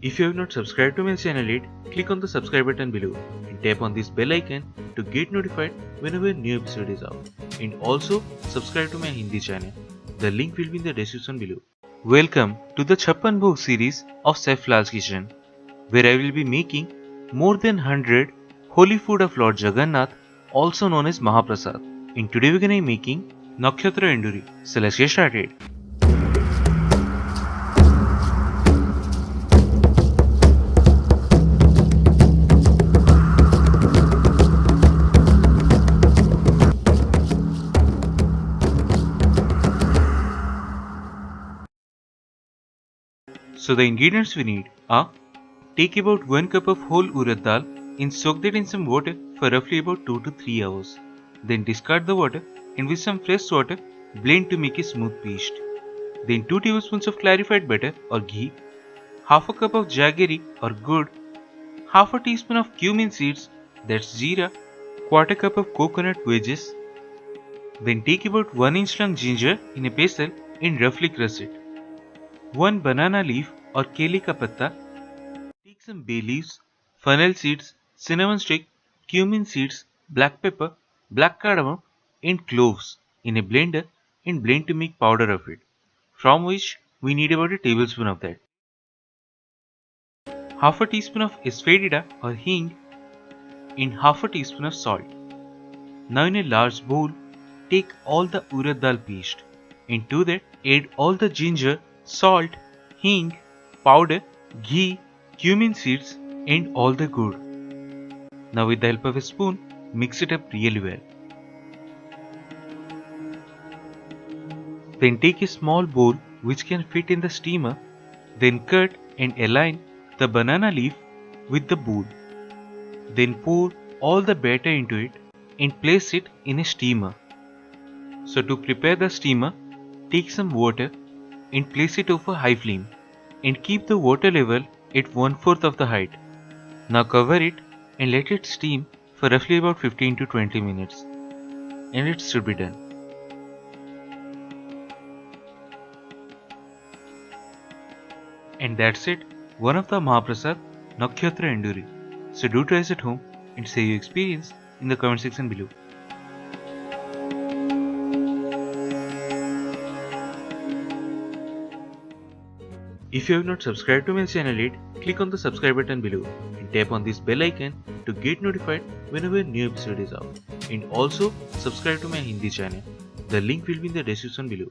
If you have not subscribed to my channel yet, click on the subscribe button below and tap on this bell icon to get notified whenever a new episode is out. And also subscribe to my Hindi channel. The link will be in the description below. Welcome to the CHAPPAN BHOG series of Chef Lall's kitchen, where I will be making more than 100 holy food of Lord Jagannath, also known as Mahaprasad. And today we are going to be making NAKHYATRA ENDURI. So let's get started. So the ingredients we need are: take about 1 cup of whole urad dal and soak that in some water for roughly about 2 to 3 hours. Then discard the water and with some fresh water blend to make a smooth paste. Then 2 tablespoons of clarified butter or ghee, half a cup of jaggery or gur, half a teaspoon of cumin seeds, that's jeera, quarter cup of coconut wedges. Then take about 1 inch long ginger in a pestle and roughly crush it. 1 banana leaf or keli ka patta. Take some bay leaves, fennel seeds, cinnamon stick, cumin seeds, black pepper, black cardamom and cloves in a blender and blend to make powder of it, from which we need about a tablespoon of that. Half a teaspoon of asafoetida or hing and half a teaspoon of salt. Now in a large bowl, take all the urad dal paste and to that add all the ginger, salt, hing, powder, ghee, cumin seeds and all the gur. Now with the help of a spoon, mix it up really well. Then take a small bowl which can fit in the steamer, then cut and align the banana leaf with the bowl. Then pour all the batter into it and place it in a steamer. So to prepare the steamer, take some water and place it over high flame and keep the water level at 1/4 of the height. Now cover it and let it steam for roughly about 15 to 20 minutes and it should be done. And that's it, one of the Mahaprasad NAKHYATRA ENDURI. So do try it at home and share your experience in the comment section below. If you have not subscribed to my channel yet, click on the subscribe button below and tap on this bell icon to get notified whenever a new episode is out. And also subscribe to my Hindi channel. The link will be in the description below.